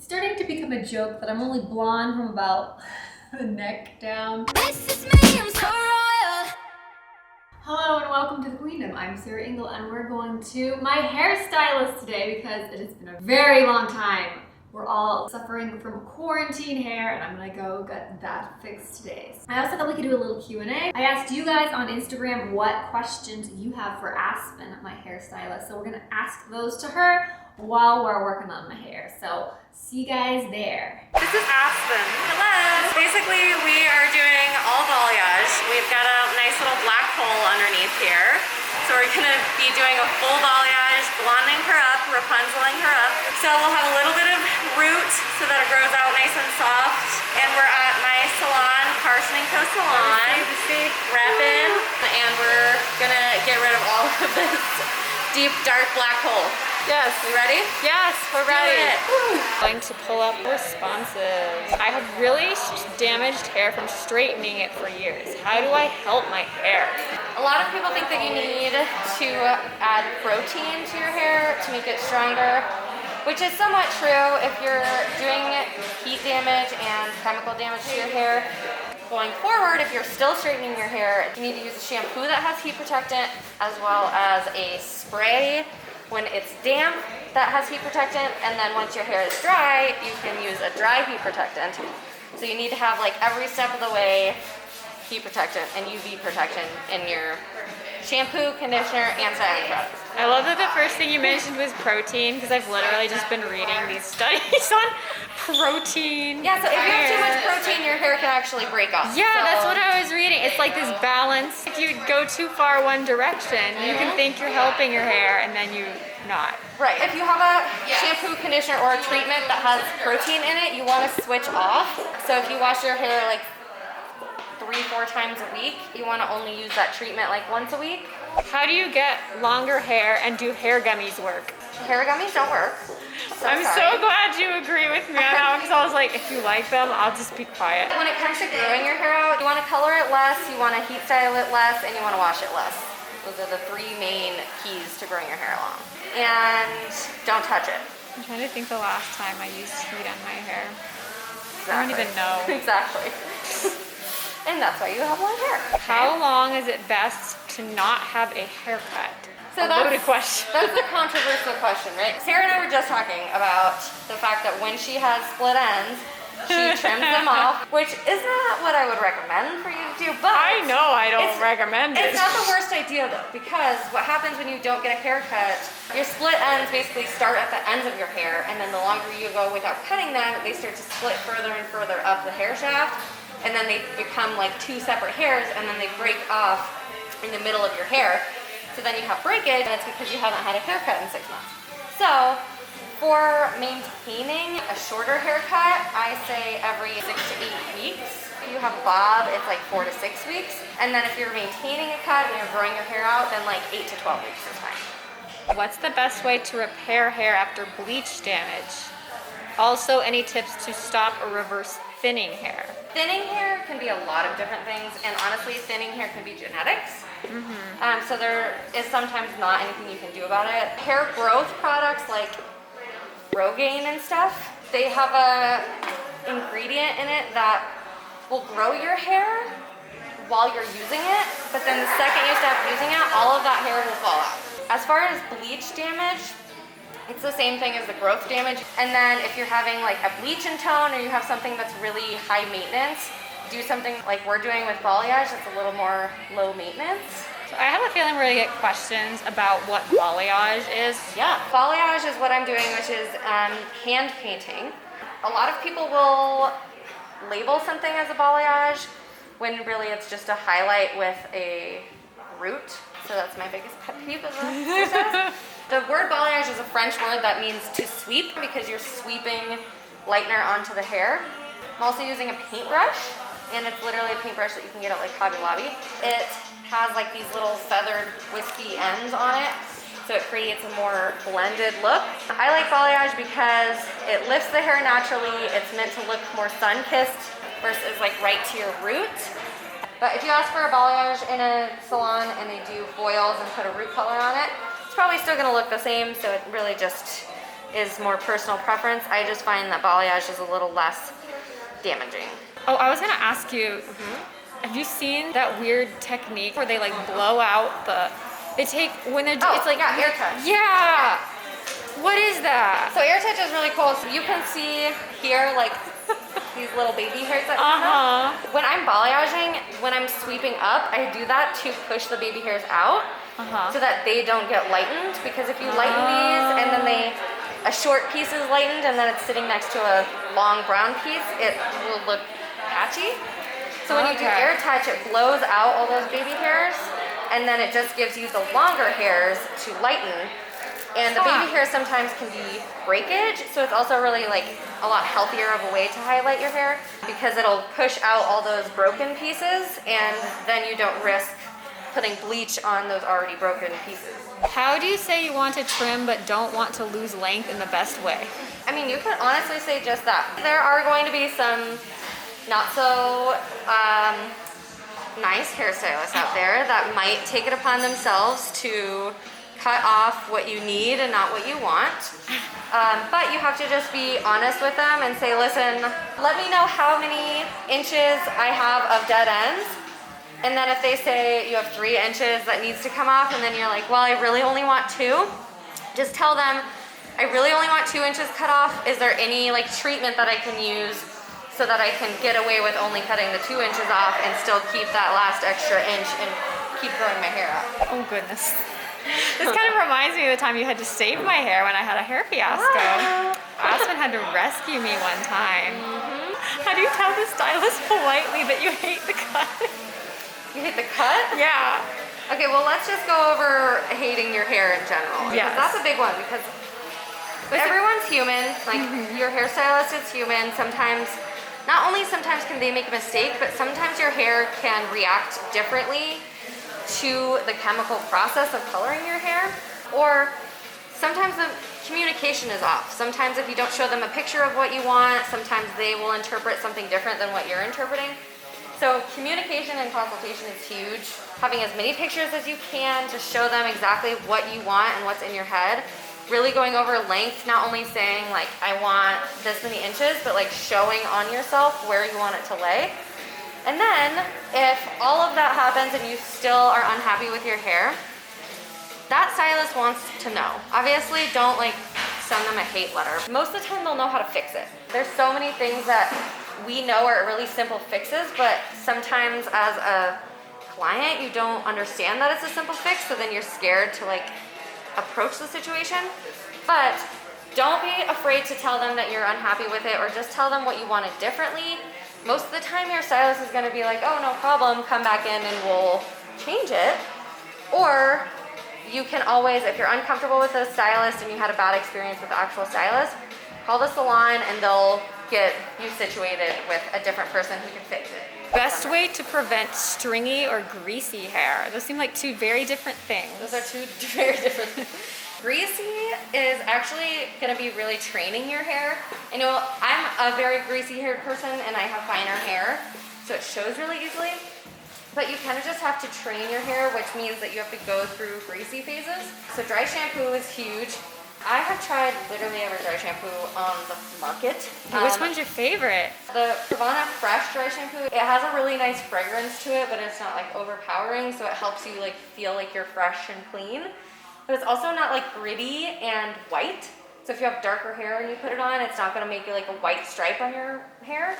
starting to become a joke that I'm only blonde from about the neck down. This is me, I'm so royal. Hello and welcome to the Queendom. I'm Sarah Ingle and we're going to my hairstylist today because it has been a very long time. We're all suffering from quarantine hair and I'm gonna go get that fixed today. I also thought we could do a little Q&A. I asked you guys on Instagram what questions you have for Aspen, my hairstylist. So we're gonna ask those to her while we're working on my hair. So see you guys there. This is Aspen. Hello. Basically, we are doing all balayage. We've got a nice little black hole underneath here. So we're gonna be doing a full balayage, blonding her up, Rapunzeling her up. So we'll have a little bit of root so that it grows out nice and soft. And we're at my salon, Carson Salon, wrap in, and we're gonna get rid of all of this deep, dark black hole. Yes. You ready? Yes, we're ready. Woo. Going to pull up responses. I have really damaged hair from straightening it for years. How do I help my hair? A lot of people think that you need to add protein to your hair to make it stronger, which is somewhat true if you're doing heat damage and chemical damage to your hair. Going forward, if you're still straightening your hair, you need to use a shampoo that has heat protectant as well as a spray when it's damp that has heat protectant, and then once your hair is dry, you can use a dry heat protectant. So you need to have like every step of the way heat protectant and UV protection in your shampoo, conditioner, and styling products. I love that the first thing you mentioned was protein because I've literally just been reading these studies on protein. Yeah, so if you have too much protein, your hair can actually break off. Yeah, so that's what I was reading. It's like this balance. If you go too far one direction, you can think you're helping your hair and then you not. Right. If you have a shampoo, conditioner, or a treatment that has protein in it, you want to switch off. So if you wash your hair like 3-4 times a week, you want to only use that treatment like once a week. How do you get longer hair and do hair gummies work? Hair gummies don't work. I'm so glad you agree with me on that one because I was like, if you like them, I'll just be quiet. When it comes to growing your hair out, you want to color it less, you want to heat style it less, and you want to wash it less. Those are the 3 main keys to growing your hair long. And don't touch it. I'm trying to think the last time I used heat on my hair. Exactly. I don't even know. Exactly. And that's why you have long hair. How long is it best to not have a haircut? So that's a loaded question. That's a controversial question, right? Sarah and I were just talking about the fact that when she has split ends, she trims them off, which is not what I would recommend for you to do, but I know I don't recommend it. It's not the worst idea though, because what happens when you don't get a haircut, your split ends basically start at the ends of your hair, and then the longer you go without cutting them, they start to split further and further up the hair shaft, and then they become like 2 separate hairs, and then they break off in the middle of your hair. So then you have breakage, and it's because you haven't had a haircut in 6 months. So for maintaining a shorter haircut, I say every 6 to 8 weeks. If you have a bob, it's like 4 to 6 weeks. And then if you're maintaining a cut and you're growing your hair out, then like 8 to 12 weeks is fine. What's the best way to repair hair after bleach damage? Also, any tips to stop or reverse thinning hair? Thinning hair can be a lot of different things, and honestly, thinning hair can be genetics. So there is sometimes not anything you can do about it. Hair growth products like Rogaine and stuff, they have a ingredient in it that will grow your hair while you're using it, but then the second you stop using it, all of that hair will fall out. As far as bleach damage, it's the same thing as the growth damage. And then if you're having like a bleach in tone or you have something that's really high maintenance, do something like we're doing with balayage that's a little more low maintenance. So I have a feeling we're gonna get questions about what balayage is. Yeah, balayage is what I'm doing, which is hand painting. A lot of people will label something as a balayage when really it's just a highlight with a root. So that's my biggest pet peeve of the word balayage is a French word that means to sweep because you're sweeping lightener onto the hair. I'm also using a paintbrush, and it's literally a paintbrush that you can get at like Hobby Lobby. It has like these little feathered wispy ends on it, so it creates a more blended look. I like balayage because it lifts the hair naturally. It's meant to look more sun-kissed versus like right to your root. But if you ask for a balayage in a salon and they do foils and put a root color on it, it's probably still gonna look the same, so it really just is more personal preference. I just find that balayage is a little less damaging. Oh, I was gonna ask you, have you seen that weird technique where they like blow out they take, when they're, it's like, yeah, air touch. Yeah. What is that? So air touch is really cool. So you can see here, like, these little baby hairs that come up. When I'm balayaging, when I'm sweeping up, I do that to push the baby hairs out so that they don't get lightened. Because if you lighten these and then a short piece is lightened and then it's sitting next to a long brown piece, it will look patchy. So when you do air touch, it blows out all those baby hairs and then it just gives you the longer hairs to lighten. And the baby hair sometimes can be breakage, so it's also really like a lot healthier of a way to highlight your hair because it'll push out all those broken pieces and then you don't risk putting bleach on those already broken pieces. How do you say you want to trim but don't want to lose length in the best way? I mean, you can honestly say just that. There are going to be some not so nice hairstylists out there that might take it upon themselves to cut off what you need and not what you want. But you have to just be honest with them and say, listen, let me know how many inches I have of dead ends. And then if they say you have 3 inches that needs to come off and then you're like, well, I really only want 2, just tell them, I really only want 2 inches cut off. Is there any like treatment that I can use so that I can get away with only cutting the 2 inches off and still keep that last extra inch and keep growing my hair out? Oh goodness. This kind of reminds me of the time you had to save my hair when I had a hair fiasco. Aspen had to rescue me one time. How do you tell the stylist politely that you hate the cut? You hate the cut? Yeah. Okay, well let's just go over hating your hair in general. Yes. Because that's a big one because everyone's human. Like your hairstylist is human. Sometimes, not only sometimes can they make a mistake, but sometimes your hair can react differently to the chemical process of coloring your hair, or sometimes the communication is off. Sometimes if you don't show them a picture of what you want, sometimes they will interpret something different than what you're interpreting. So communication and consultation is huge. Having as many pictures as you can to show them exactly what you want and what's in your head. Really going over length, not only saying like, I want this many inches, but like showing on yourself where you want it to lay. And then, if all of that happens and you still are unhappy with your hair, that stylist wants to know. Obviously, don't like send them a hate letter. Most of the time, they'll know how to fix it. There's so many things that we know are really simple fixes, but sometimes as a client, you don't understand that it's a simple fix, so then you're scared to like approach the situation. But don't be afraid to tell them that you're unhappy with it, or just tell them what you wanted differently. Most of the time your stylist is going to be like, oh, no problem, come back in and we'll change it. Or you can always, if you're uncomfortable with a stylist and you had a bad experience with the actual stylist, call the salon and they'll get you situated with a different person who can fix it. Best way to prevent stringy or greasy hair. Those seem like 2 very different things. Those are 2 very different things. Greasy is actually going to be really training your hair. I know I'm a very greasy haired person and I have finer hair, so it shows really easily. But you kind of just have to train your hair, which means that you have to go through greasy phases. So dry shampoo is huge. I have tried literally every dry shampoo on the market. Which one's your favorite? The Pravana Fresh dry shampoo. It has a really nice fragrance to it, but it's not like overpowering, so it helps you like feel like you're fresh and clean. But it's also not like gritty and white. So if you have darker hair and you put it on, it's not gonna make you like a white stripe on your hair.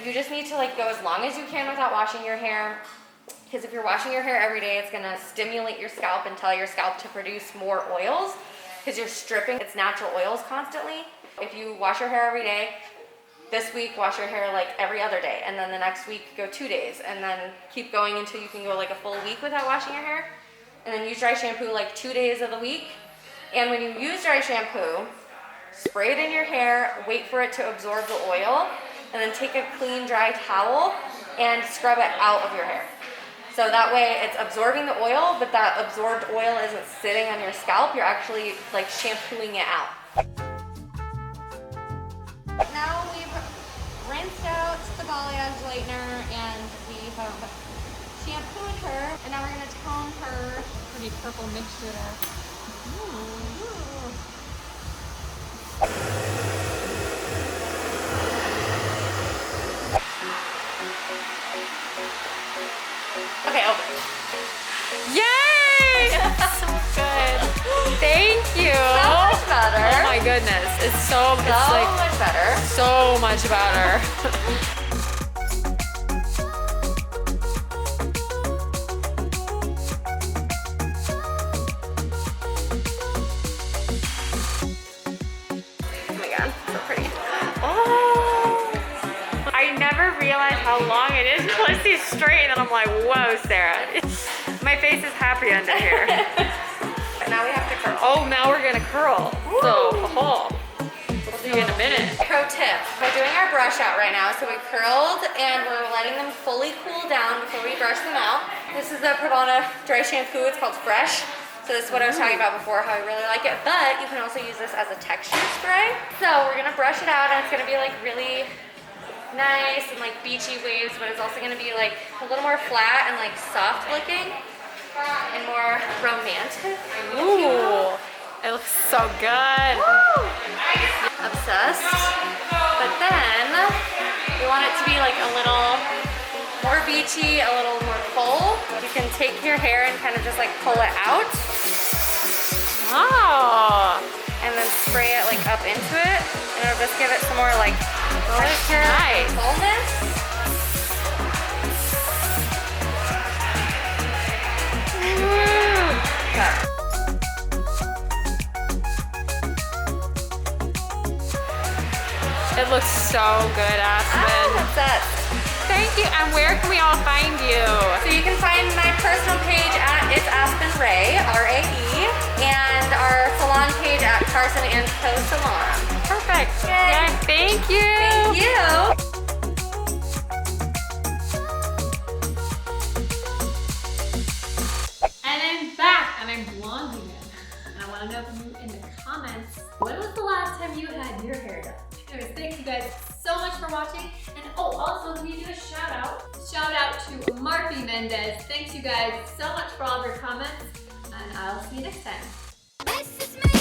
You just need to like go as long as you can without washing your hair. Because if you're washing your hair every day, it's gonna stimulate your scalp and tell your scalp to produce more oils because you're stripping its natural oils constantly. If you wash your hair every day, this week wash your hair like every other day, and then the next week go 2 days, and then keep going until you can go like a full week without washing your hair. And then use dry shampoo like 2 days of the week. And when you use dry shampoo, spray it in your hair, wait for it to absorb the oil, and then take a clean dry towel and scrub it out of your hair. So that way it's absorbing the oil, but that absorbed oil isn't sitting on your scalp. You're actually like shampooing it out. Now we've rinsed out the balayage lightener and we have shampooed her, and now we're gonna tone her. Pretty purple mixture there. Okay, open. Yay! So good. Thank you. So much better. Oh my goodness. It's So like much better. so much better. Oh my god, so pretty. Oh, I never realized how long it is until I see it straight, and then I'm like, whoa, Sarah. My face is happy under here. But now we have to curl. Oh, now we're gonna curl. So, we'll see you in a minute. Pro tip, we're doing our brush out right now. So we curled and we're letting them fully cool down before we brush them out. This is the Pravana dry shampoo, it's called Fresh. So this is what I was talking about before, how I really like it. But you can also use this as a texture spray. So we're gonna brush it out and it's gonna be like really nice and like beachy waves, but it's also gonna be like a little more flat and like soft looking and more romantic. Ooh, it looks so good. Woo! Obsessed. But then we want it to be like a little more beachy, a little more full. You can take your hair and kind of just like pull it out Oh, and then spray it like up into it, and it'll just give it some more like texture nice. and fullness. Okay. It looks so good, Aspen. I'm obsessed. Thank you. And where can we all find you? So you can find my personal page at It's Aspen Rae, R-A-E, and our salon page at Carson and Co Salon. Perfect. Yay. Yeah, thank you. Thank you. And I'm back, and I'm blonde again. And I want to know from you in the comments, when was the last time you had your hair done? Anyways, thank you guys so much for watching. And oh, also, can you do a shout out? Shout out to Marfi Mendez. Thanks you guys so much for all of your comments, and I'll see you next time. This is me.